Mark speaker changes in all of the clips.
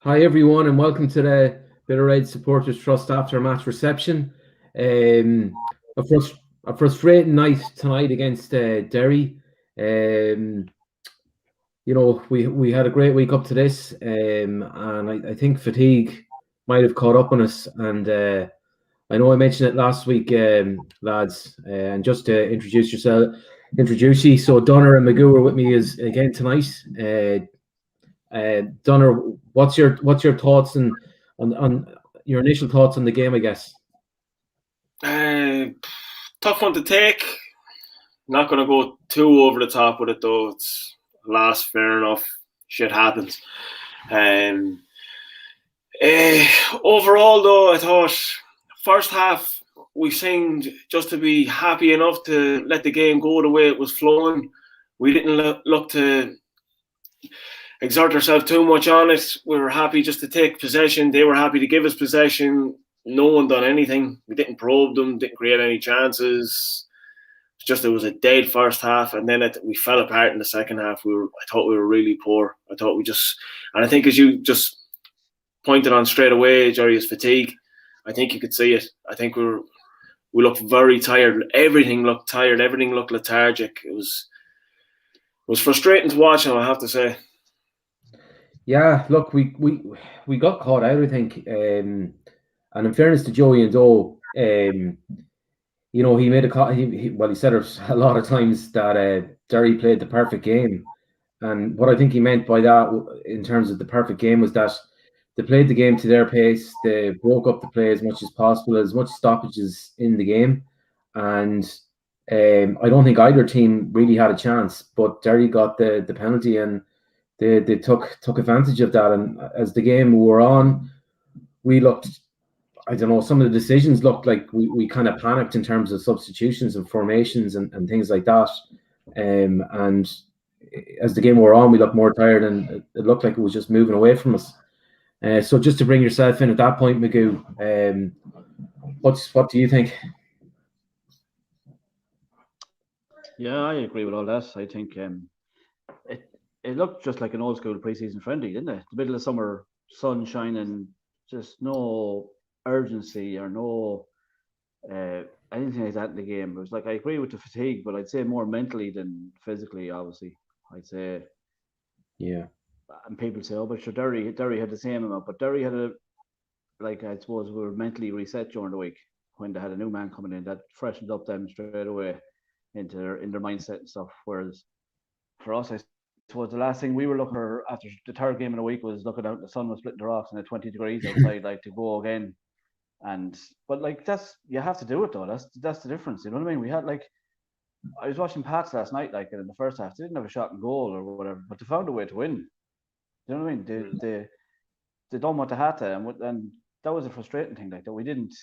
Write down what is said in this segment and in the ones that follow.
Speaker 1: Hi everyone, and welcome to the Bitter Red Supporters Trust after match reception. A, a frustrating night tonight against Derry. Um, we had a great week up to this, and I think fatigue might have caught up on us. And I know I mentioned it last week, lads. And just to introduce you. So Donner and Magoo are with me again tonight. Donner, what's your thoughts on your initial thoughts on the game? I guess.
Speaker 2: Uh, Tough one to take. Not going to go too over the top with it though. It's last fair enough. Shit happens. Um, Overall though, I thought first half we seemed just to be happy enough to let the game go the way it was flowing. We didn't look to exert ourselves too much on it. We were happy just to take possession. They were happy to give us possession. No one done anything. We didn't probe them, didn't create any chances. It was a dead first half, and then we fell apart in the second half. I thought we were really poor. And I think as you just pointed on straight away, Jerry, is fatigue. I think you could see it. I think we looked very tired. Everything looked tired. Everything looked lethargic. It was frustrating to watch, I have to say.
Speaker 1: Yeah, look, we got caught out, I think. And in fairness to Joey and Doe, he made he said it a lot of times that Derry played the perfect game. And what I think he meant by that, in terms of the perfect game, was that they played the game to their pace. They broke up the play as much as possible, as much stoppages in the game. And I don't think either team really had a chance. But Derry got the penalty, and they took advantage of that. And as the game wore on, we looked, I don't know, some of the decisions looked like we kind of panicked in terms of substitutions and formations and things like that. And as the game wore on, we looked more tired, and it looked like it was just moving away from us. So just to bring yourself in at that point, Magoo, what do you think?
Speaker 3: Yeah, I agree with all that. I think it looked just like an old school preseason friendly, didn't it? The middle of summer, sun shining, just no urgency or no anything like that in the game. It was like, I agree with the fatigue, but I'd say more mentally than physically. Obviously, I'd say.
Speaker 1: Yeah.
Speaker 3: And people say, "Oh, but sure, Derry had the same amount," but Derry had I suppose we were mentally reset during the week when they had a new man coming in that freshened up them straight away in their mindset and stuff. Whereas for us, I suppose the last thing we were looking for after the third game in a week was looking out. The sun was splitting the rocks and at 20 degrees outside, like to go again. But like you have to do it though. That's the difference. You know what I mean? We had I was watching Pats last night, like in the first half, they didn't have a shot and goal or whatever, but they found a way to win. You know what I mean? They done what they had to, and that was a frustrating thing. Like that we didn't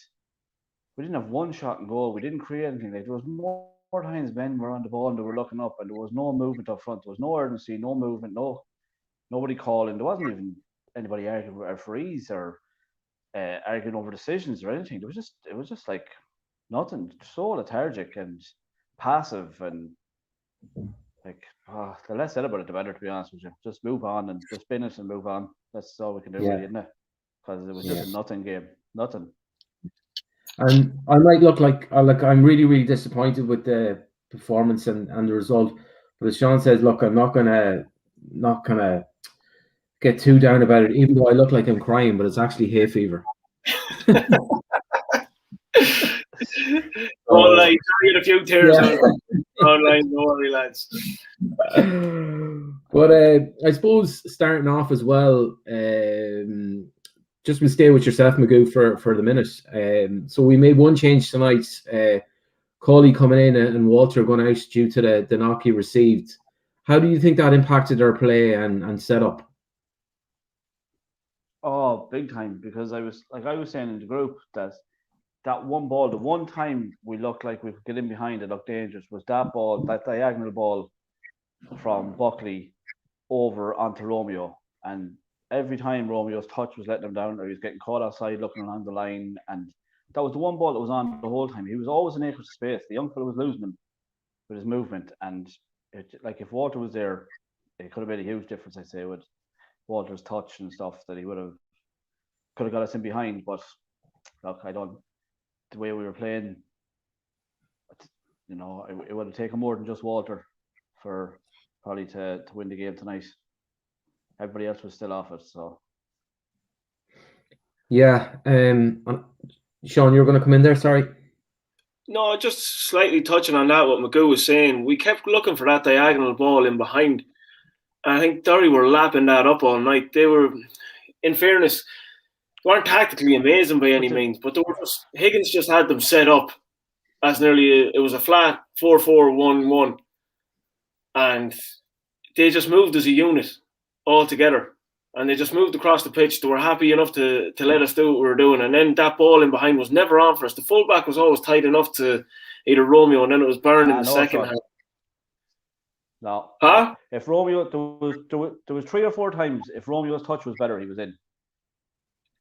Speaker 3: have one shot and goal. We didn't create anything. Like there was more times men were on the ball and they were looking up, and there was no movement up front. There was no urgency, no movement, nobody calling. There wasn't even anybody arguing with referees or arguing over decisions or anything. It was just like nothing. So lethargic and passive and the less said about it, the better. To be honest with you, just move on and just finish and move on. That's all we can do, really, isn't it? Because it was just a nothing game, nothing.
Speaker 1: And I might look like I'm really, really disappointed with the performance and the result. But as Sean says, look, I'm not gonna get too down about it, even though I look like I'm crying, but it's actually hay fever.
Speaker 2: Online, I get a few tears online, no worry, lads.
Speaker 1: But I suppose starting off as well, just to stay with yourself, Magoo, for the minute. So we made one change tonight. Cawley coming in and Walter going out due to the knock he received. How do you think that impacted our play and setup?
Speaker 3: Oh, big time! Because I was saying in the group that one ball, the one time we looked like we could get in behind it, looked dangerous, was that ball, that diagonal ball from Buckley over onto Romeo. And every time Romeo's touch was letting him down, or he was getting caught outside looking along the line. And that was the one ball that was on the whole time. He was always an acre of space. The young fellow was losing him with his movement. And if Walter was there, it could have made a huge difference, I'd say. Walter's touch and stuff that he could have got us in behind. But look, the way we were playing, it would have taken more than just Walter for probably to win the game tonight. Everybody else was still off it, so.
Speaker 1: Yeah. Sean, you're going to come in there. Sorry.
Speaker 2: No, just slightly touching on that, what Magoo was saying. We kept looking for that diagonal ball in behind. And I think Derry were lapping that up all night. They were, in fairness, weren't tactically amazing by any means, but Higgins just had them set up as it was a flat 4-4-1-1. And they just moved as a unit all together. And they just moved across the pitch. They were happy enough to let us do what we were doing. And then that ball in behind was never on for us. The fullback was always tight enough to either Romeo, and then it was Byrne in the second half.
Speaker 3: No.
Speaker 2: Huh?
Speaker 3: If Romeo, there was 3 or 4 times, if Romeo's touch was better, he was in.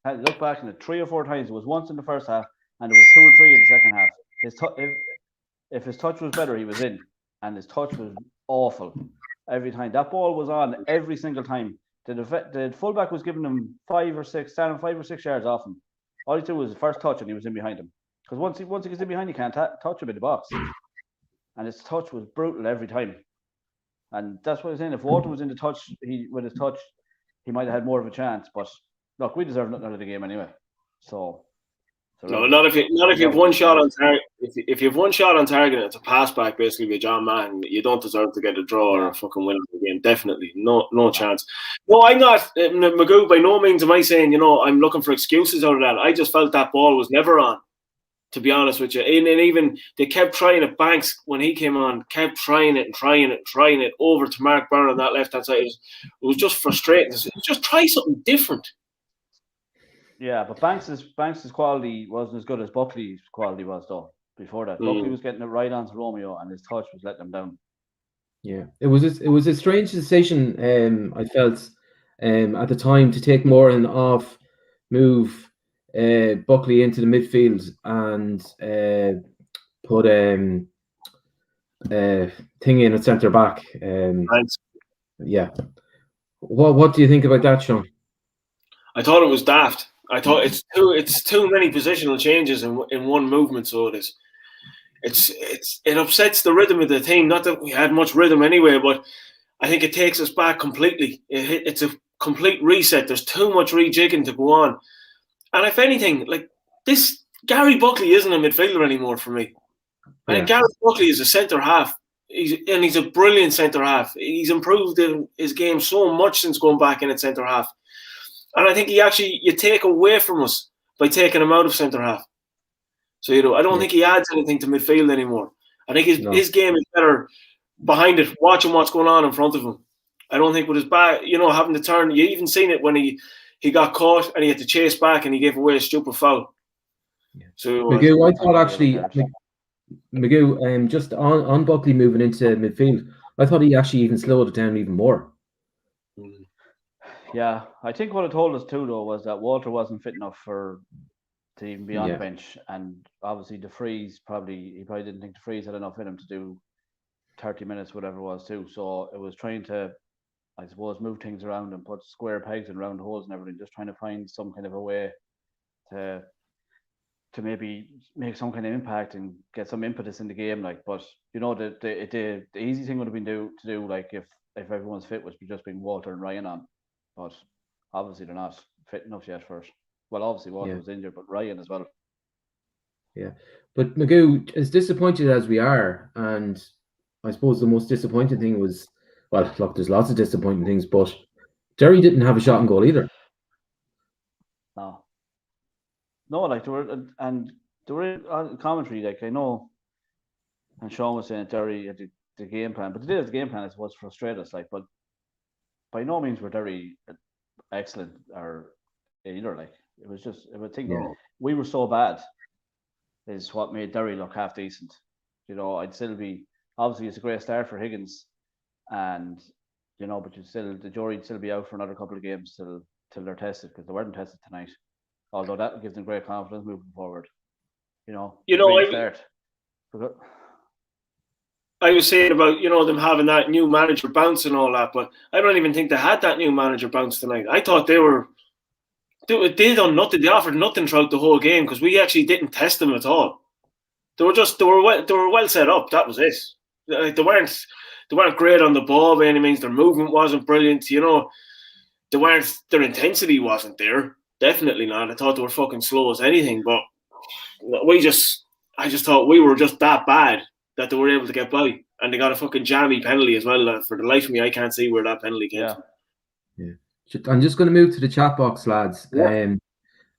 Speaker 3: I look back in it 3 or 4 times. It was once in the first half, and there was 2 or 3 in the second half. If his touch was better, he was in. And his touch was awful every time. That ball was on every single time. The fullback was giving him 5 or 6, standing 5 or 6 yards off him. All he did was the first touch, and he was in behind him. Because once he gets in behind, he can't touch him in the box. And his touch was brutal every time. And that's what I'm saying. If Walter was in the touch, with his touch, he might have had more of a chance. But look, we deserve nothing out of the game anyway. So
Speaker 2: no, not if you have one shot on target. If you have one shot on target, it's a pass back basically with John Mann. You don't deserve to get a draw or a fucking win of the game. Definitely, no chance. No, I'm not Magoo. By no means am I saying I'm looking for excuses out of that. I just felt that ball was never on. To be honest with you, and even they kept trying it. Banks, when he came on, kept trying it over to Mark Byrne on that left hand side. It was just frustrating. Just try something different.
Speaker 3: Yeah, but Banks's quality wasn't as good as Buckley's quality was though. Before that, Buckley was getting it right onto Romeo, and his touch was letting him down.
Speaker 1: Yeah, it was a strange decision. I felt at the time to take Moran off, move Buckley into the midfield, and put Thing in at centre back. Yeah. What do you think about that, Sean?
Speaker 2: I thought it was daft. I thought it's too many positional changes in one movement. So it is. It upsets the rhythm of the team. Not that we had much rhythm anyway, but I think it takes us back completely. It's a complete reset. There's too much rejigging to go on. And if anything, like this, Gary Buckley isn't a midfielder anymore for me. I think Gary Buckley is a centre half. He's a brilliant centre half. He's improved in his game so much since going back in at centre half. And I think you take away from us by taking him out of centre half. So I don't think he adds anything to midfield anymore. I think his game is better behind it, watching what's going on in front of him. I don't think with his back, having to turn. You even seen it when he got caught and he had to chase back and he gave away a stupid foul. Yeah. So
Speaker 1: Magoo, I thought actually, Magoo, just on Buckley moving into midfield, I thought he actually even slowed it down even more.
Speaker 3: Yeah, I think what it told us too, though, was that Walter wasn't fit enough to even be on the bench, and obviously he probably didn't think DeFreeze had enough in him to do 30 minutes, whatever it was, too. So it was trying to, I suppose, move things around and put square pegs in round holes and everything, just trying to find some kind of a way to maybe make some kind of impact and get some impetus in the game. But the easy thing would have been to do like if everyone's fit was just bring Walter and Ryan on, but obviously they're not fit enough yet first. Well, obviously Walter was injured, but Ryan as well.
Speaker 1: Yeah, but Magoo, as disappointed as we are, and I suppose the most disappointing thing was, well, look, there's lots of disappointing things, but Derry didn't have a shot on goal either.
Speaker 3: No, like there were on commentary, like I know, and Sean was saying Derry had the game plan, but the game plan is what's frustrated us, but by no means were Derry excellent or either. It was just, I think we were so bad is what made Derry look half decent. I'd still be, obviously it's a great start for Higgins, and but the jury'd still be out for another couple of games till they're tested, because they weren't tested tonight. Although that gives them great confidence moving forward.
Speaker 2: I was saying about, them having that new manager bounce and all that, but I don't even think they had that new manager bounce tonight. I thought they done nothing. They offered nothing throughout the whole game because we actually didn't test them at all. They were well set up. That was it. Like, they weren't great on the ball by any means. Their movement wasn't brilliant. Their intensity wasn't there. Definitely not. I thought they were fucking slow as anything. But I just thought we were just that bad that they were able to get by, and they got a fucking jammy penalty as well. For the life of me, I can't see where that penalty came from.
Speaker 1: Yeah. I'm just going to move to the chat box, lads.
Speaker 3: Yeah.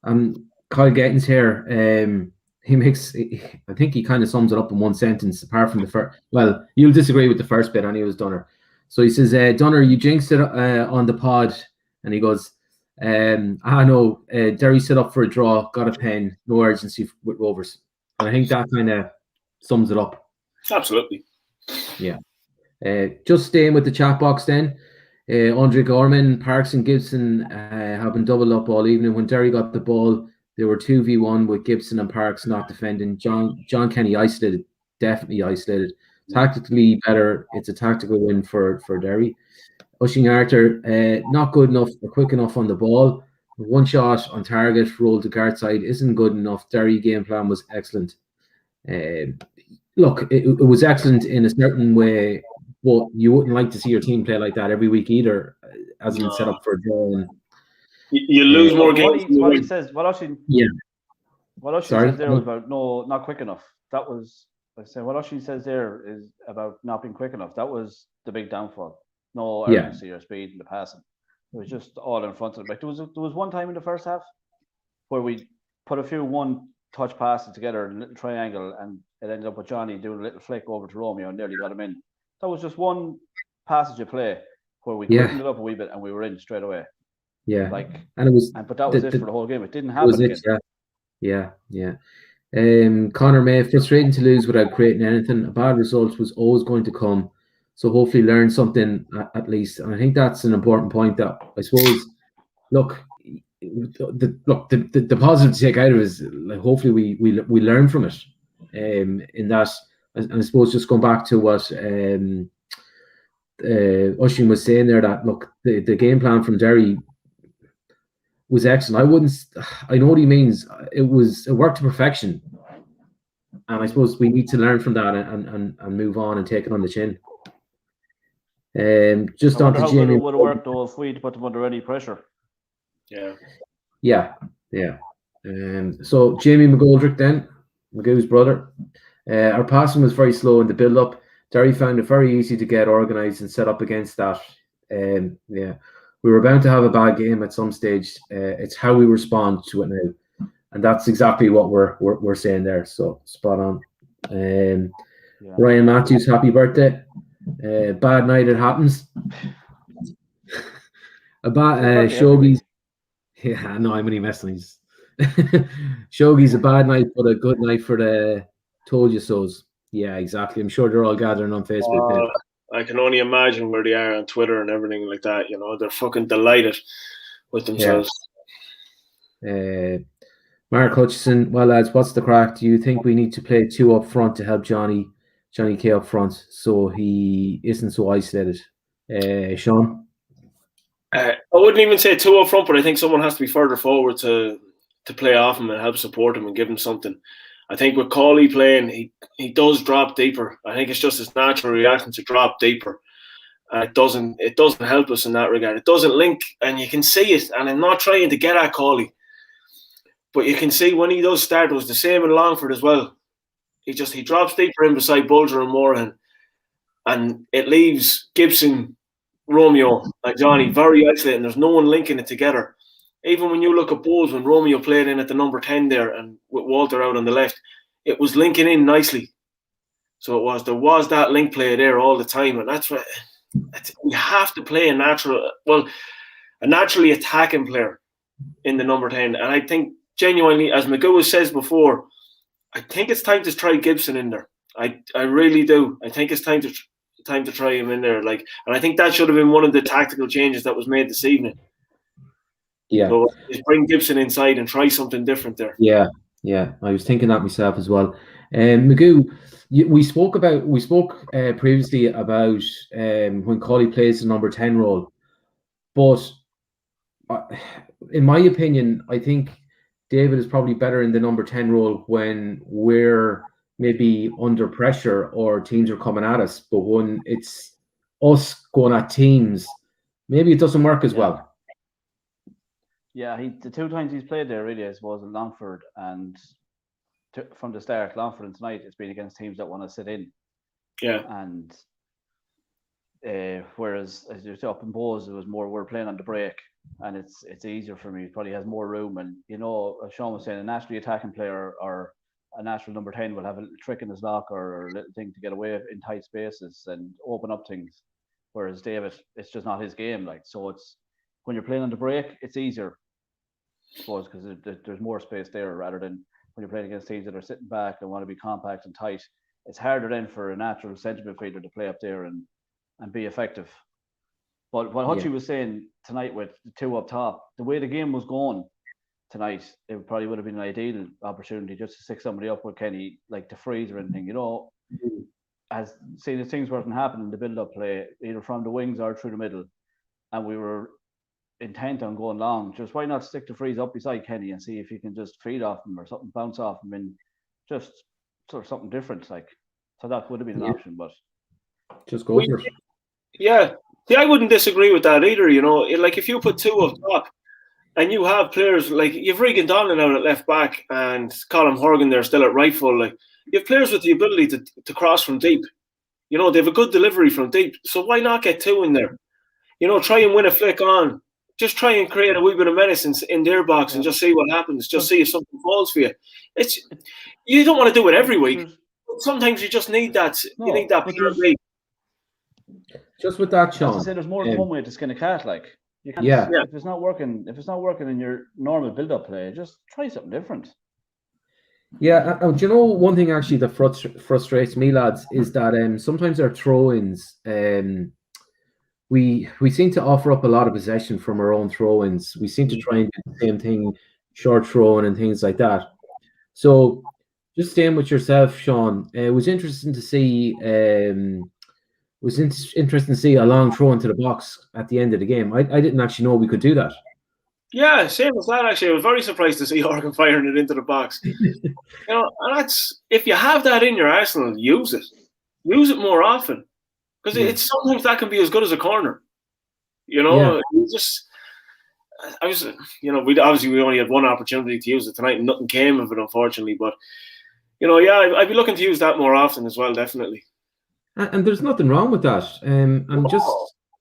Speaker 1: Kyle Gettins here. I think he kind of sums it up in one sentence, apart from the first. Well, you'll disagree with the first bit, anyways, Dunner. So he says, Dunner, you jinxed it on the pod. And he goes, no, Derry set up for a draw, got a pen, no urgency with Rovers. And I think that kind of sums it up.
Speaker 2: Absolutely.
Speaker 1: Yeah. Just staying with the chat box then. Andre Gorman, Parks and Gibson have been doubled up all evening. When Derry got the ball, they were 2v1 with Gibson and Parks not defending. John Kenny isolated, definitely isolated. Tactically better. It's a tactical win for Derry. Ushing Arthur, not good enough or quick enough on the ball. One shot on target, rolled to guard side, isn't good enough. Derry game plan was excellent. Look, it was excellent in a certain way, but you wouldn't like to see your team play like that every week either, as in set up for a draw. And,
Speaker 2: you lose more games.
Speaker 3: What Ushin says there was about not quick enough. That was, like I said, what Ushin says there is about not being quick enough. That was the big downfall. No urgency or speed in the passing. It was just all in front of them. Like there was one time in the first half where we put a few one-touch passes together in a little triangle, and it ended up with Johnny doing a little flick over to Romeo and nearly got him in. That was just one passage of play where we quickened it up a wee bit and we were in straight away.
Speaker 1: Yeah,
Speaker 3: but that was it for the whole game. It didn't happen again.
Speaker 1: Yeah. Connor May, frustrating to lose without creating anything. A bad result was always going to come. So hopefully learn something at least. And I think that's an important point that I suppose, the positive to take out of it is like hopefully we learn from it. In that, and I suppose just going back to what Ushin was saying there, that look, the game plan from Derry was excellent. I know what he means. It worked to perfection. And I suppose we need to learn from that and move on and take it on the chin. Just on to Jamie.
Speaker 3: It would have worked though if we'd put them under any pressure.
Speaker 1: Yeah. So Jamie McGoldrick then, Magoo's brother. Our passing was very slow in the build-up. Derry found it very easy to get organised and set up against that. We were bound to have a bad game at some stage. It's how we respond to it now, and that's exactly what we're saying there. So spot on. Ryan Matthews, happy birthday. Bad night, it happens. Shogi's. Yeah, no, I'm only messing. Shogi's a bad night, but a good night for the told you so's. Yeah, exactly. I'm sure they're all gathering on Facebook.
Speaker 2: I can only imagine where they are on Twitter and everything like that. They're fucking delighted with themselves.
Speaker 1: Mark Hutchison, well, lads, what's the crack? Do you think we need to play two up front to help Johnny K up front so he isn't so isolated? Sean?
Speaker 2: I wouldn't even say two up front, but I think someone has to be further forward to play off him and help support him and give him something. I think with Cawley playing, he does drop deeper. I think it's just his natural reaction to drop deeper. It doesn't help us in that regard. It doesn't link, and you can see it. And I'm not trying to get at Cawley, but you can see when he does start, it was the same in Longford as well. He drops deeper in beside Bulger and Morahan, and it leaves Gibson, Romeo, and Johnny very isolated. And there's no one linking it together. Even when you look at Bowles, when Romeo played in at the number 10 there and with Walter out on the left, it was linking in nicely. So there was that link play there all the time. And that's what we have to play a naturally attacking player in the number 10. And I think genuinely, as Magoo says before, I think it's time to try Gibson in there. I really do. I think it's time to try him in there. And I think that should have been one of the tactical changes that was made this evening.
Speaker 1: Yeah.
Speaker 2: So just bring Gibson inside and try something different there.
Speaker 1: Yeah. I was thinking that myself as well. Magoo, We spoke previously about when Colley plays the number 10 role, but in my opinion, I think David is probably better in the number 10 role when we're maybe under pressure or teams are coming at us. But when it's us going at teams, maybe it doesn't work as well.
Speaker 3: Yeah, the 2 times he's played there, really, I suppose, in Longford, and from the start, Longford and tonight, it's been against teams that want to sit in.
Speaker 2: Yeah.
Speaker 3: And whereas as you say, up in Bowes, it was more we're playing on the break, and it's easier for me. He probably has more room, and as Sean was saying, a naturally attacking player or a natural number 10 will have a little trick in his lock or a little thing to get away in tight spaces and open up things. Whereas David, it's just not his game. So it's when you're playing on the break, it's easier, I suppose, because there's more space there rather than when you're playing against teams that are sitting back and want to be compact and tight. It's harder then for a natural centre midfielder to play up there and be effective. But what Hutchie was saying tonight with the 2 up top, the way the game was going tonight, it probably would have been an ideal opportunity just to stick somebody up with Kenny, like the freeze or anything, as say the things weren't happening in the build-up play, either from the wings or through the middle, and we were intent on going long. Just why not stick the freeze up beside Kenny and see if you can just feed off him or something, bounce off him, and just sort of something different. So that would have been an option, but
Speaker 1: just go for it.
Speaker 2: Yeah, see, I wouldn't disagree with that either. If you put 2 up top, and you have players like you've Regan Donlan out at left back and Colin Horgan there still at right full. You have players with the ability to cross from deep. They have a good delivery from deep. So why not get 2 in there? Try and win a flick on. Just try and create a wee bit of menace in their box and just see what happens. Just see if something falls for you. You don't want to do it every week. Sometimes you just need that. You need that pure beat.
Speaker 1: Just with that, Sean.
Speaker 3: There's more than one way to skin a cat. You can't, if it's not working in your normal build-up play, just try something different.
Speaker 1: Yeah, do you know one thing actually that frustrates me, lads, is that sometimes our throw-ins, we seem to offer up a lot of possession from our own throw-ins. We seem to try and do the same thing, short throwing and things like that. So, just staying with yourself, Sean, it was interesting to see. Interesting to see a long throw into the box at the end of the game. I didn't actually know we could do that.
Speaker 2: Yeah, same as that. Actually, I was very surprised to see Horgan firing it into the box. And that's if you have that in your arsenal, use it more often, because it's sometimes that can be as good as a corner. We only had one opportunity to use it tonight, and nothing came of it, unfortunately. But I'd be looking to use that more often as well, definitely.
Speaker 1: And there's nothing wrong with that. And just,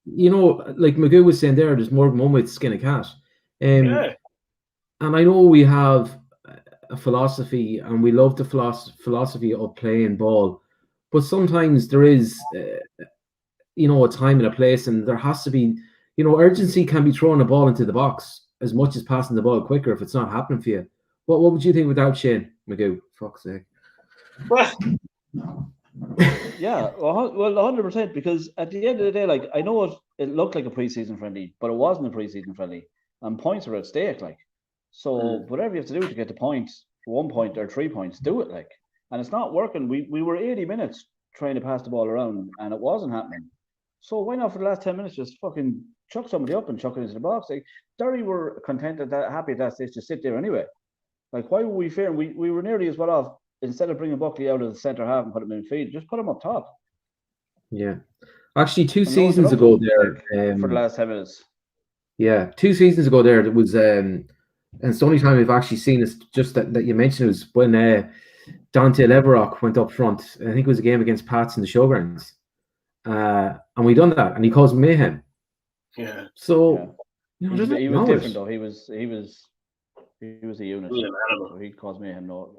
Speaker 1: like Magoo was saying there, there's more than one way to skin a cat. And I know we have a philosophy, and we love the philosophy of playing ball, but sometimes there is, a time and a place, and there has to be, urgency can be throwing a ball into the box as much as passing the ball quicker if it's not happening for you. What would you think without Shane Magoo? Fuck's sake.
Speaker 3: Yeah, well, 100%. Because at the end of the day, I know it looked like a preseason friendly, but it wasn't a preseason friendly, and points are at stake. So whatever you have to do to get the points, 1 point or 3 points, do it. And it's not working. We were 80 minutes trying to pass the ball around, and it wasn't happening. So why not for the last 10 minutes just fucking chuck somebody up and chuck it into the box? Derry were content happy at that stage to sit there anyway. Why were we fair? We were nearly as well off. Instead of bringing Buckley out of the centre half and put him in field, just put him up top.
Speaker 1: Yeah. Actually, 2 seasons ago there...
Speaker 3: for the last 10 minutes.
Speaker 1: Yeah, 2 seasons ago there, it was... and it's the only time we've actually seen this, just that you mentioned, it was when Dante Leverock went up front. I think it was a game against Pats in the Showgrounds. And we done that, and he caused mayhem.
Speaker 2: Yeah.
Speaker 1: So...
Speaker 3: He was different, though. He was a unit. So he caused mayhem, no...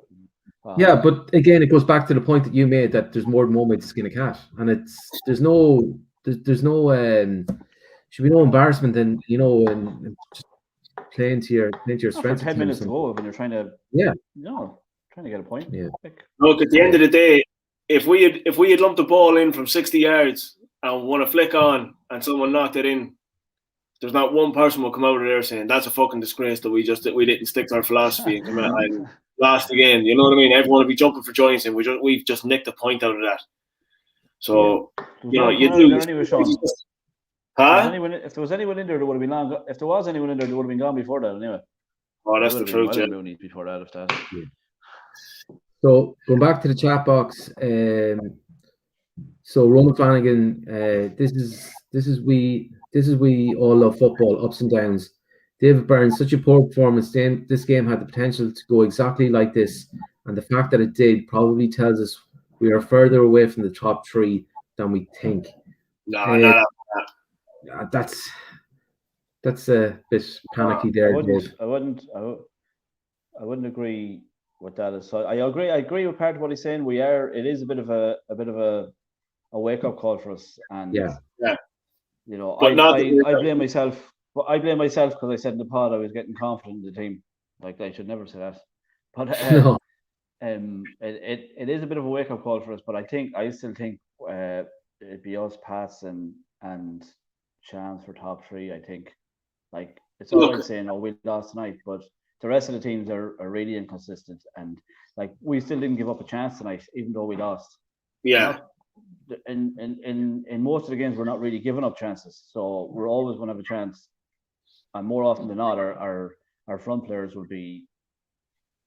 Speaker 1: Yeah, but again, it goes back to the point that you made that there's more than one way to skin a cat, and there's no should be no embarrassment in and just playing to your strengths.
Speaker 3: 10 minutes to go when you're trying to trying to get a point.
Speaker 1: Yeah.
Speaker 2: Look, at the end of the day, if we had lumped the ball in from 60 yards and won a flick on and someone knocked it in, there's not one person will come out of there saying that's a fucking disgrace that we didn't stick to our philosophy and come out and last again. You know what I mean? Everyone will be jumping for joy and saying we've just nicked the point out of that. So you do.
Speaker 3: Anyway, Sean.
Speaker 2: Huh?
Speaker 3: If there was anyone in there, there would have been long. If there was anyone in there, there would have been gone before that. Anyway.
Speaker 2: Oh, that's the truth.
Speaker 3: Yeah. Before that, if that.
Speaker 1: Yeah. So going back to the chat box, so Roman Flanagan, this is we all love football, ups and downs. David Byrne, such a poor performance. This game had the potential to go exactly like this, and the fact that it did probably tells us we are further away from the top 3 than we think.
Speaker 2: No.
Speaker 1: That's a bit panicky there, Dave.
Speaker 3: I wouldn't agree with that. So I agree with part of what he's saying. It is a bit of a wake up call for us, and
Speaker 2: yeah.
Speaker 3: You know, I blame myself. But I blame myself because I said in the pod I was getting confident in the team. Like I should never say that. But
Speaker 1: no.
Speaker 3: It is a bit of a wake up call for us. But I still think it'd be us, Pats and chance for top 3. I think. Like it's all right saying, "Oh, we lost tonight," but the rest of the teams are really inconsistent, and like we still didn't give up a chance tonight, even though we lost.
Speaker 2: Yeah.
Speaker 3: In most of the games, we're not really giving up chances, so we're always going to have a chance. And more often than not, our front players will be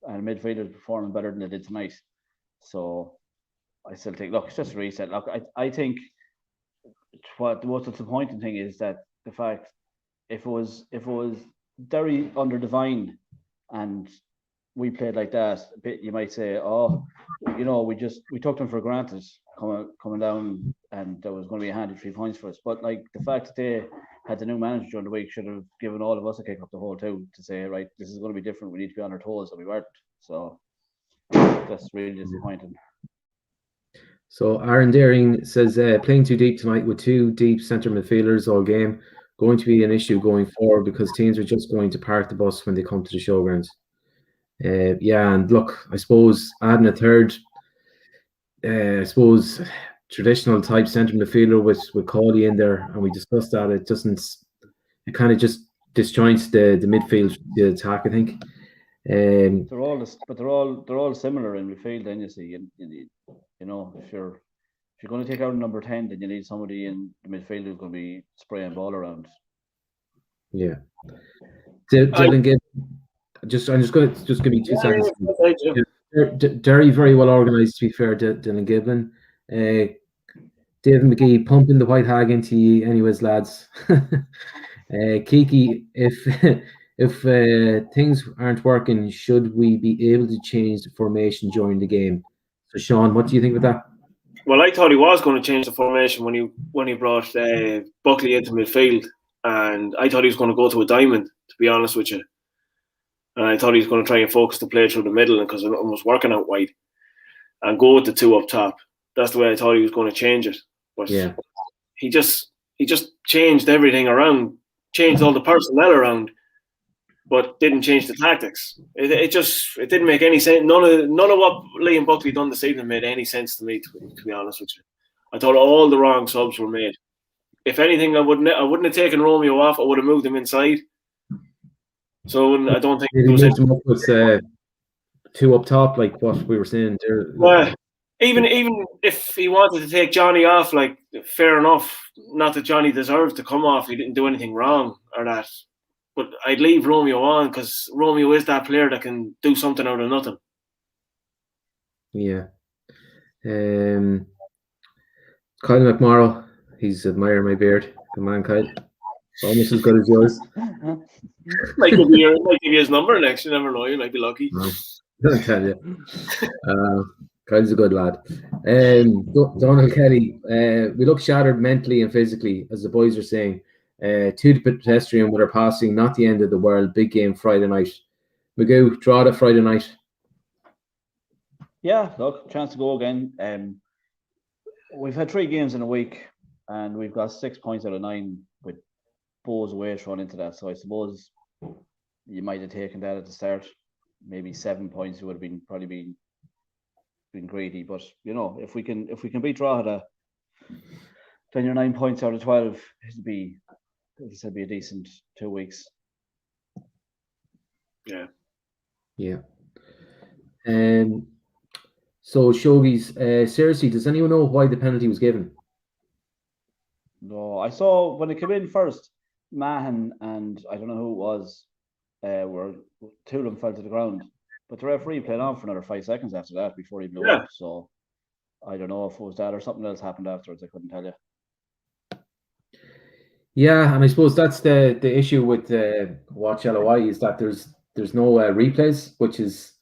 Speaker 3: and midfielders performing better than they did tonight. So I still think, look, it's just a reset. Look, I think what the most disappointing thing is that the fact if it was Derry under Divine and we played like that, a bit you might say, oh, you know, we took them for granted coming down, and there was going to be a handy 3 points for us. But like the fact that they had the new manager during the week should have given all of us a kick up the hole too, to say, right, this is going to be different. We need to be on our toes, and we weren't. So that's really disappointing.
Speaker 1: So Aaron Daring says playing too deep tonight with 2 deep centre midfielders all game going to be an issue going forward because teams are just going to park the bus when they come to the showgrounds. Yeah, and look, I suppose adding a third, traditional type centre midfielder with Cawley in there, and we discussed that. It kind of just disjoints the midfield, the attack, I think.
Speaker 3: They're all similar in midfield. Then you see, you know, if you're going to take out number 10, then you need somebody in the midfield who's going to be spraying ball around.
Speaker 1: Yeah. Dylan Gibb. I'm just going to give me 2 seconds. Derry very well organised, to be fair, Dylan Giblin. David McGee pumping the white hag into you anyways, lads. Kiki, if things aren't working, should we be able to change the formation during the game? So Sean, what do you think of that?
Speaker 2: Well, I thought he was going to change the formation when he brought Buckley into midfield, and I thought he was going to go to a diamond, to be honest with you. And I thought he was going to try and focus the play through the middle because it was working out wide, and go with the 2 up top. That's the way I thought he was going to change it. But yeah, he just changed everything around, changed all the personnel around, but didn't change the tactics. It didn't make any sense. None of what Liam Buckley done this evening made any sense to me, to be honest with you. I thought all the wrong subs were made. If anything, I wouldn't have taken Romeo off. I would have moved him inside. So I don't think
Speaker 1: it was with 2 up top, like what we were saying there.
Speaker 2: Even if he wanted to take Johnny off, like fair enough. Not that Johnny deserved to come off. He didn't do anything wrong or that. But I'd leave Romeo on because Romeo is that player that can do something out of nothing.
Speaker 1: Yeah. Kyle McMorrow, he's admiring my beard. Come on, Kyle. Almost as good as yours.
Speaker 2: Might give you his number next. You never know. You might be lucky.
Speaker 1: I'll tell you. Kyle's a good lad. Donald Kelly, we look shattered mentally and physically, as the boys are saying. Too pedestrian with our passing, not the end of the world. Big game Friday night. Magoo, draw the Friday night.
Speaker 3: Yeah, look, chance to go again. We've had 3 games in a week, and we've got 6 points out of 9 with Bows away thrown into that. So I suppose you might have taken that at the start. Maybe 7 points would have probably been greedy. But you know, if we can beat Drogheda, then you're 9 points out of 12. It'd be this will be a decent 2 weeks.
Speaker 2: Yeah.
Speaker 1: So Shogies, seriously, does anyone know why the penalty was given?
Speaker 3: No, I saw when it came in first, Mahan and I don't know who it was, were two of them fell to the ground, but the referee played on for another 5 seconds after that before he blew up. So I don't know if it was that or something else happened afterwards. I couldn't tell you.
Speaker 1: Yeah, and I suppose that's the issue with Watch LOI is that there's no replays, which is,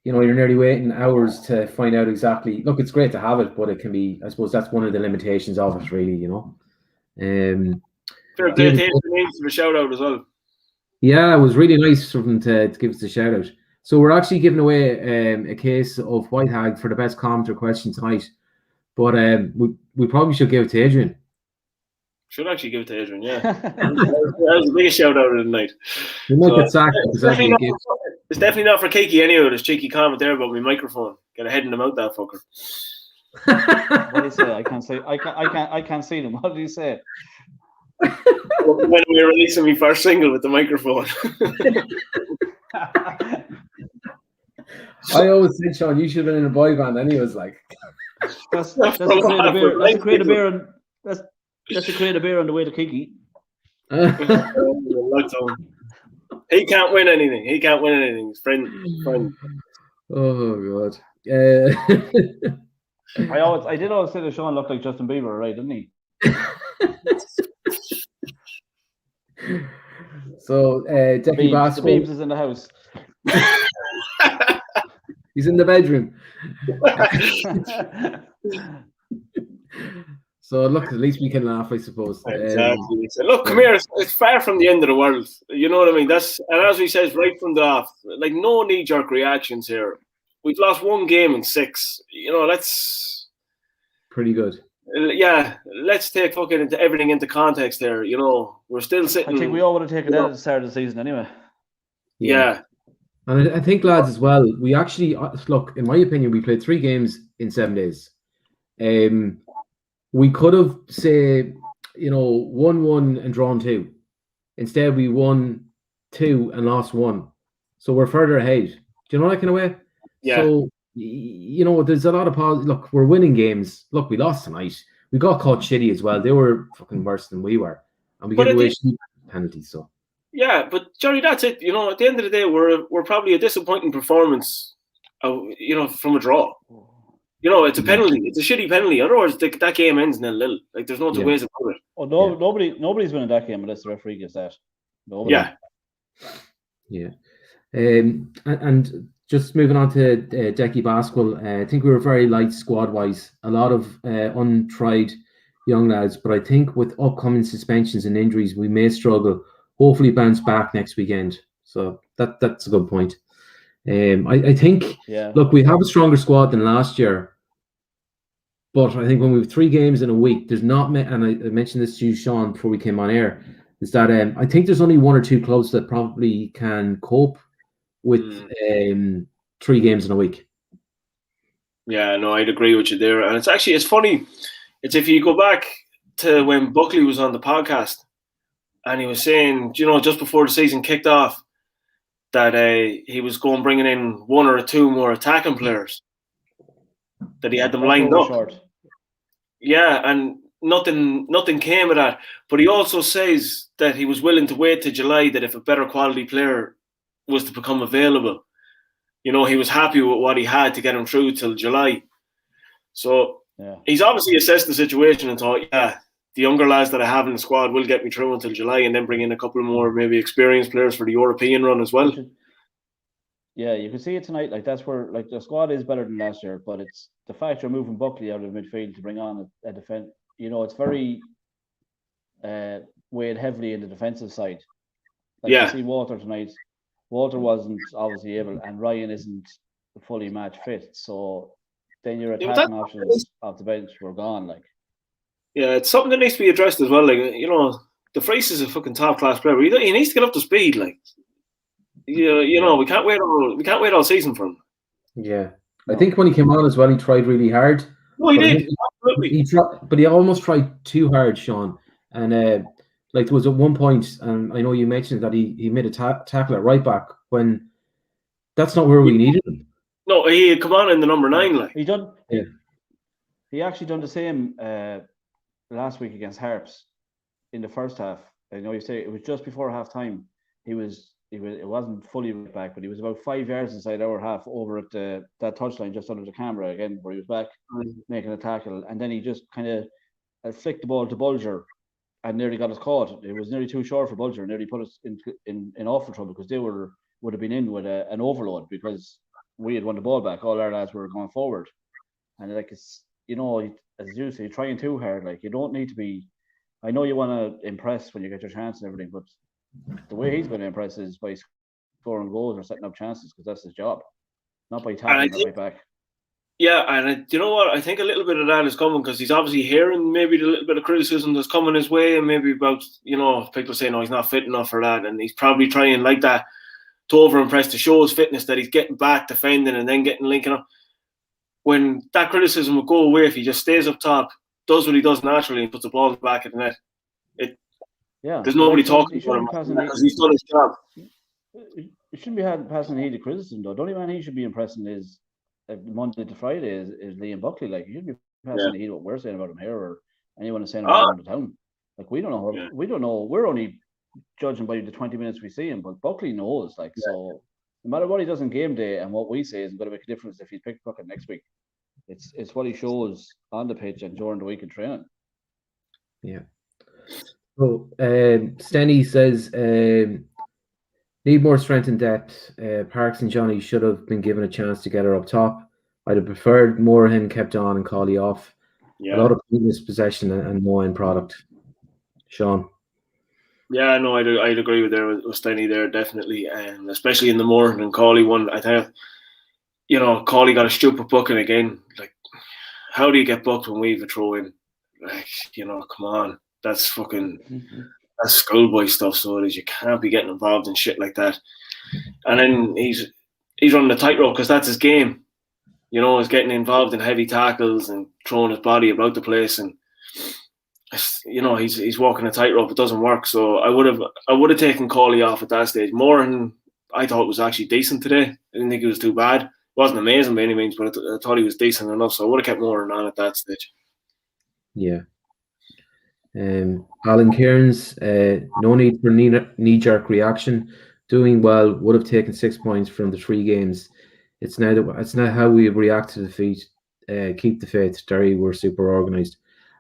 Speaker 1: you're nearly waiting hours to find out exactly. Look, it's great to have it, but it can be. I suppose that's one of the limitations of it, really.
Speaker 2: Fair play to him for a shout out as well.
Speaker 1: Yeah, it was really nice of him to give us a shout out. So we're actually giving away a case of White Hag for the best comment or question tonight, but we probably should give it to Adrian.
Speaker 2: Should actually give it to Adrian, yeah. That was the biggest shout out of the night.
Speaker 1: We might get sacked.
Speaker 2: It's definitely not for Keiki anyway, this cheeky comment there about my microphone. Get a head in the mouth, that fucker.
Speaker 3: What did he say? I can't see them. What did he say?
Speaker 2: When we were releasing my first single with the microphone.
Speaker 1: I always said, Sean, you should have been in a boy band, and he was like,
Speaker 3: That's a crate of beer on the way to Kiki.
Speaker 2: He can't win anything. His friend.
Speaker 1: Oh God.
Speaker 3: I did always say that Sean looked like Justin Bieber, right? Didn't he?
Speaker 1: So Decky Basco.
Speaker 3: Beebs is in the house.
Speaker 1: He's in the bedroom. So look, at least we can laugh, I suppose.
Speaker 2: Exactly. Look, come here. It's far from the end of the world. You know what I mean? And as we said right from the off, like no knee-jerk reactions here. We've lost one game in 6. That's
Speaker 1: pretty good.
Speaker 2: Yeah, let's take everything into context there. We're still sitting.
Speaker 3: I think we all would have taken that at the start of the season anyway.
Speaker 2: Yeah.
Speaker 1: And I think, lads, as well, we actually, look, in my opinion, we played 3 games in 7 days. We could have, say, 1-1 and drawn 2. Instead, we won 2 and lost 1. So we're further ahead. Do you know that kind of way?
Speaker 2: Yeah.
Speaker 1: So, there's a lot of positive. Look, we're winning games. Look, we lost tonight. We got caught shitty as well. They were fucking worse than we were. And we gave away penalties, so.
Speaker 2: Yeah, but Jerry, that's it. At the end of the day, we're probably a disappointing performance, from a draw. It's a penalty. It's a shitty penalty. Otherwise, that game ends 0-0. Like, there's no two ways about it.
Speaker 3: Oh, no, nobody's winning that game unless the referee gets that. Nobody.
Speaker 1: Yeah. And just moving on to Decky Basquel, I think we were very light squad-wise. A lot of untried young lads, but I think with upcoming suspensions and injuries, we may struggle. Hopefully bounce back next weekend. So that's a good point. I think, look, we have a stronger squad than last year, but I think when we have 3 games in a week, there's not many, and I mentioned this to you, Sean, before we came on air, is that I think there's only 1 or 2 clubs that probably can cope with 3 games in a week.
Speaker 2: Yeah, no, I'd agree with you there. And it's funny. It's if you go back to when Buckley was on the podcast and he was saying, just before the season kicked off, that he was bringing in 1 or 2 more attacking players, that he had them lined up.
Speaker 3: Short.
Speaker 2: Yeah, and nothing came of that. But he also says that he was willing to wait to July, that if a better quality player was to become available, he was happy with what he had to get him through till July. So he's obviously assessed the situation and thought, the younger lads that I have in the squad will get me through until July, and then bring in a couple more maybe experienced players for the European run as well.
Speaker 3: Yeah, you can see it tonight. Like, that's where the squad is better than last year, but it's the fact you're moving Buckley out of midfield to bring on a defense. It's very weighed heavily in the defensive side. You see Walter tonight. Walter wasn't obviously able, and Ryan isn't fully match fit. So then your attacking options off the bench were gone.
Speaker 2: Yeah, it's something that needs to be addressed as well. The Frace is a fucking top class player. He needs to get up to speed. We can't wait all season for him.
Speaker 1: Yeah, I think when he came on as well, he tried really hard.
Speaker 2: No, he did. Absolutely.
Speaker 1: But he almost tried too hard, Sean. And Like there was at one point, and I know you mentioned that he made a tackle at right back when that's not where we needed him.
Speaker 2: No, he had come on in the number 9. Like
Speaker 3: he actually done the same last week against Harps in the first half. I know you say it was just before half time. It wasn't fully right back, but he was about 5 yards inside our half over at that touchline just under the camera again, where he was back making a tackle, and then he just kind of flicked the ball to Bulger and nearly got us caught. It was nearly too short for Bulger, nearly put us in awful trouble because they would have been in with an overload because we had won the ball back. All our lads were going forward, and like it's as you say, trying too hard. Like you don't need to be. I know you want to impress when you get your chance and everything, but the way he's going to impress is by scoring goals or setting up chances because that's his job, not by tackling it right back.
Speaker 2: Yeah, and you know what? I think a little bit of that is coming because he's obviously hearing maybe the little bit of criticism that's coming his way, and maybe about people saying, "Oh, he's not fit enough for that," and he's probably trying like that to over-impress to show his fitness that he's getting back, defending, and then getting linking up. When that criticism would go away if he just stays up top, does what he does naturally, and puts the ball back at the net. There's nobody talking about him because he's done his job.
Speaker 3: It shouldn't be passing heated criticism though. The only man he should be impressing is Monday to Friday is Liam Buckley. Like you shouldn't be passing heat what we're saying about him here or anyone is saying about him in the town. Like we don't know. We don't know. We're only judging by the 20 minutes we see him, but Buckley knows. Like so, no matter what he does in game day and what we say isn't going to make a difference if he's picked bucket next week. It's what he shows on the pitch and during the week in training.
Speaker 1: Yeah. So Stenny says need more strength and depth. Parks and Johnny should have been given a chance to get her up top. I'd have preferred Morahan kept on and Cawley off. A lot of previous possession and no end product. Sean.
Speaker 2: Yeah, no, I'd agree with Stenny there definitely, and especially in the Morahan and Cawley one. I think Cawley got a stupid booking again. Like, how do you get booked when we have a throw in? Like, come on. That's that's schoolboy stuff. So it is. You can't be getting involved in shit like that. And then he's running the tightrope because that's his game. He's getting involved in heavy tackles and throwing his body about the place, and he's walking a tightrope. It doesn't work. So I would have taken Cawley off at that stage. Moran, I thought was actually decent today. I didn't think he was too bad. It wasn't amazing by any means, but I thought he was decent enough. So I would have kept Moran on at that stage.
Speaker 1: Yeah. Alan Cairns, no need for knee-jerk reaction. Doing well would have taken 6 points from the 3 games. It's not how we react to defeat. Keep the faith, Derry. We're super organised.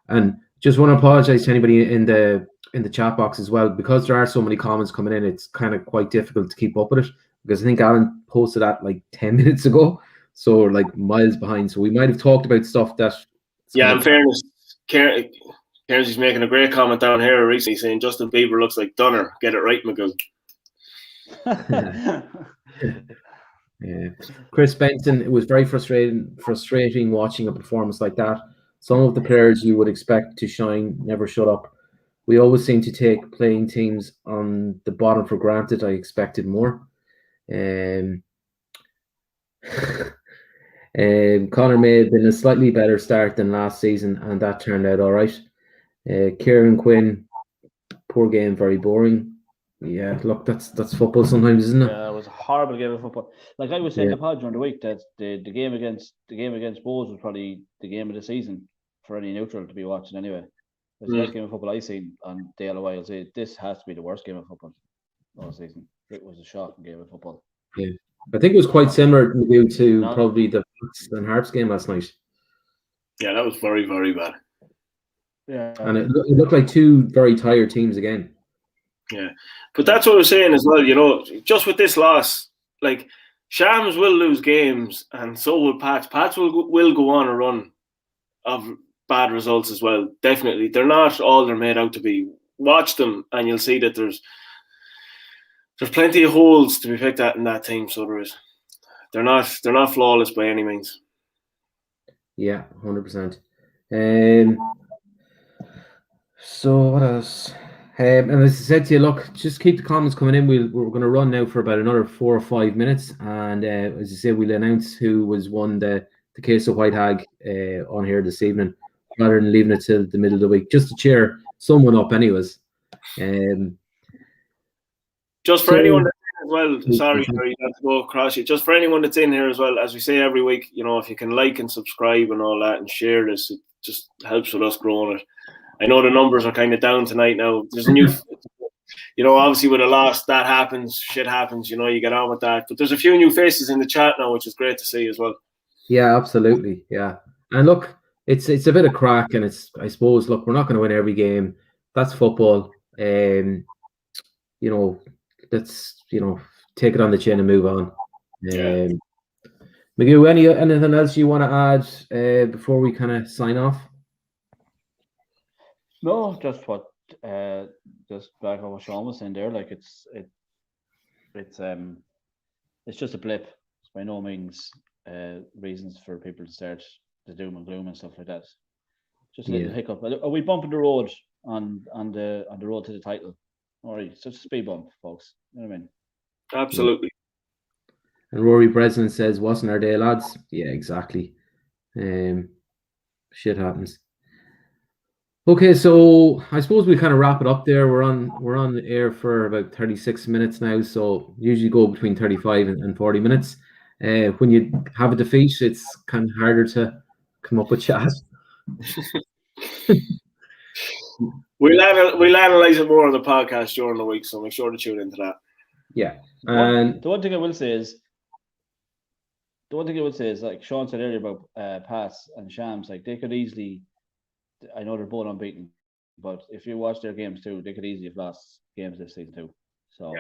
Speaker 1: And just want to apologise to anybody in the chat box as well, because there are so many comments coming in. It's kind of quite difficult to keep up with it because I think Alan posted that like 10 minutes ago, so we're like miles behind. So we might have talked about stuff that.
Speaker 2: Yeah, in fairness, Cairns is making a great comment down here recently saying Justin Bieber looks like Dunner. Get it right, McGill.
Speaker 1: Yeah. Chris Benson, it was very frustrating watching a performance like that. Some of the players you would expect to shine never shut up. We always seem to take playing teams on the bottom for granted. I expected more. Connor may have been a slightly better start than last season, and that turned out all right. Kieran Quinn, poor game, very boring. Yeah, look, that's football sometimes, isn't it?
Speaker 3: Yeah, it was a horrible game of football. Like I was saying to the pod during the week that the game against Bows was probably the game of the season for any neutral to be watching anyway. It was the best game of football I've seen on the LOI. I'll say this has to be the worst game of football all season. It was a shocking game of football.
Speaker 1: Yeah, I think it was quite similar to probably the Pats and Harps game last night.
Speaker 2: Yeah, that was very, very bad.
Speaker 3: Yeah,
Speaker 1: and it looked like 2 very tired teams again.
Speaker 2: Yeah, but that's what I was saying as well. Just with this loss, like Shams will lose games, and so will Pats. Pats will go on a run of bad results as well. Definitely, they're not all they're made out to be. Watch them, and you'll see that there's plenty of holes to be picked at in that team. So they're not flawless by any means.
Speaker 1: Yeah, 100%. So what else? And as I said to you, look, just keep the comments coming in. We're going to run now for about another 4 or 5 minutes, and as I said, we'll announce who was won the case of White Hag on here this evening, rather than leaving it till the middle of the week, just to cheer someone up, anyways.
Speaker 2: Just for
Speaker 1: So-
Speaker 2: anyone that's in as well, sorry, you have to go across you. Just for anyone that's in here as well, as we say every week, if you can like and subscribe and all that and share this, it just helps with us growing it. I know the numbers are kind of down tonight now. There's a new, obviously with a loss, that happens, shit happens, you get on with that. But there's a few new faces in the chat now, which is great to see as well.
Speaker 1: Yeah, absolutely. Yeah. And look, it's a bit of crack, and I suppose, look, we're not going to win every game. That's football. Let's, take it on the chin and move on. Magoo, anything else you want to add before we kind of sign off?
Speaker 3: No, just back on what Sean was saying there. Like it's just a blip. It's by no means reasons for people to start the doom and gloom and stuff like that. Just a little hiccup. Are we bumping the road on the road to the title? All right, it's just a speed bump, folks. You know what I mean?
Speaker 2: Absolutely.
Speaker 1: And Rory Breslin says, "Wasn't our day, lads?" Yeah, exactly. Shit happens. Okay, so I suppose we kind of wrap it up there. We're on the air for about 36 minutes now, so usually go between 35 and 40 minutes. When you have a defeat, it's kind of harder to come up with chat.
Speaker 2: We'll analyze it more on the podcast during the week, so make sure to tune into that.
Speaker 1: Yeah.
Speaker 3: And the one thing I will say is, like Sean said earlier about Pass and Shams, like they could easily, I know they're both unbeaten, but if you watch their games too, they could easily have lost games this season too. So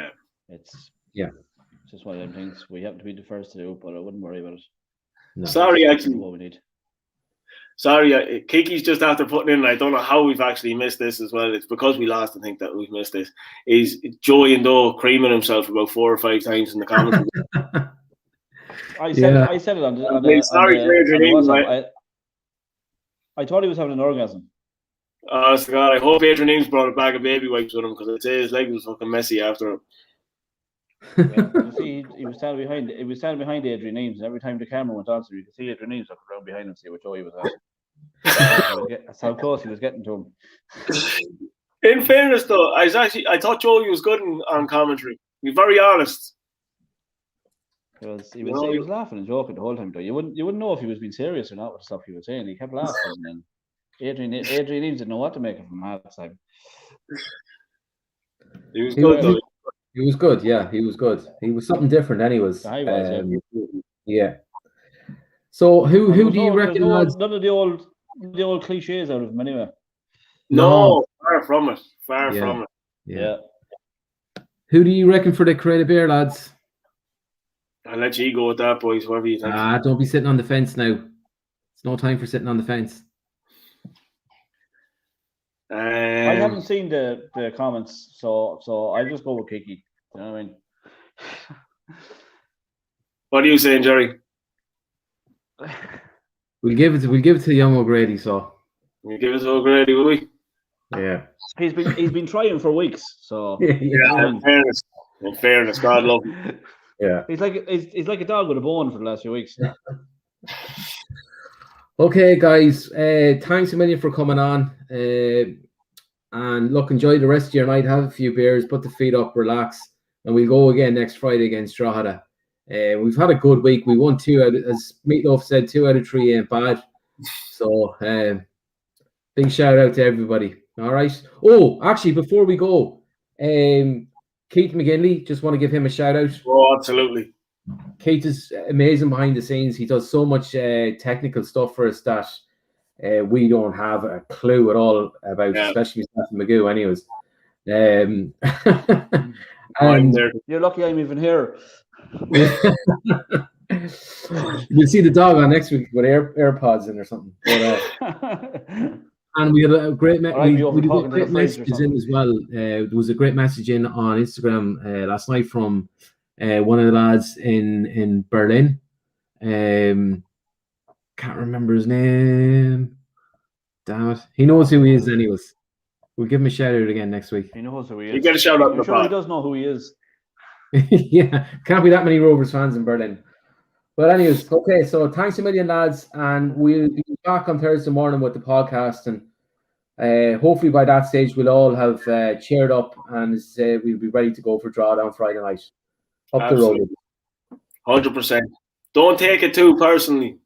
Speaker 3: it's just one of them things. We happen to be the first to do it, but I wouldn't worry about it.
Speaker 2: No. Sorry, actually.
Speaker 3: What we need.
Speaker 2: Sorry, Kiki's just after putting in, I don't know how we've actually missed this as well. It's because we lost, I think, that we've missed this. Is Joey and Doe creaming himself about 4 or 5 times in the comments.
Speaker 3: I said it on the
Speaker 2: sorry,
Speaker 3: WhatsApp. I thought he was having an orgasm.
Speaker 2: Oh, God, I hope Adrian Eames brought a bag of baby wipes with him, because I'd say his leg was fucking messy after him.
Speaker 3: You see, he was standing behind Adrian Eames, and every time the camera went on, so you could see Adrian Eames looking around behind him, see what Joey was at. That's how close he was getting to him.
Speaker 2: In fairness, though, I thought Joey was good on commentary. Be very honest.
Speaker 3: He was laughing and joking the whole time, though. You wouldn't know if he was being serious or not with the stuff he was saying. He kept laughing, and Adrian Eames didn't know what to make of him half the time.
Speaker 2: He was good, though.
Speaker 1: He was good, yeah. He was good. He was something different, anyways.
Speaker 3: I was,
Speaker 1: yeah. So who do you reckon?
Speaker 3: None of the old cliches out of him, anyway.
Speaker 2: No, far from it. Far from it.
Speaker 3: Yeah.
Speaker 1: Who do you reckon for the Creative Bear, lads?
Speaker 2: I'll let you go with that, boys. Whatever you think.
Speaker 1: Don't be sitting on the fence now. It's no time for sitting on the fence.
Speaker 3: I haven't seen the comments, so I'll just go with Kiki. You know what I mean?
Speaker 2: What are you saying, Jerry?
Speaker 1: We'll give it to young O'Grady. So
Speaker 2: we'll give it to O'Grady, will we?
Speaker 1: Yeah.
Speaker 3: He's been trying for weeks. So
Speaker 2: in fairness, God love him.
Speaker 1: Yeah.
Speaker 3: He's like a dog with a bone for the last few weeks.
Speaker 1: Okay, guys. Thanks a million for coming on. And look, enjoy the rest of your night. Have a few beers, put the feet up, relax, and we'll go again next Friday against Drogheda. We've had a good week. We won 2 out, as Meatloaf said, 2 out of 3 ain't bad. So big shout out to everybody. All right. Oh, actually, before we go, Keith McGinley, just want to give him a shout out.
Speaker 2: Oh, absolutely.
Speaker 1: Keith is amazing behind the scenes. He does so much technical stuff for us that we don't have a clue at all about, especially Stephen Magoo, anyways. And
Speaker 3: you're lucky I'm even here.
Speaker 1: We'll see the dog on next week with AirPods in or something. But, and we had a great messages in as well. There was a great message in on Instagram last night from one of the lads in Berlin. Can't remember his name. Damn it. He knows who he is anyways. We'll give him a shout out again next week.
Speaker 3: He knows who he is.
Speaker 2: You get a shout out.
Speaker 3: I'm sure he does know who he is.
Speaker 1: Yeah, can't be that many Rovers fans in Berlin. But anyways, okay, so thanks a million, lads, and we'll be back on Thursday morning with the podcast, and Hopefully by that stage we'll all have cheered up and we'll be ready to go for drawdown Friday night. Up the road.
Speaker 2: 100%. Don't take it too personally.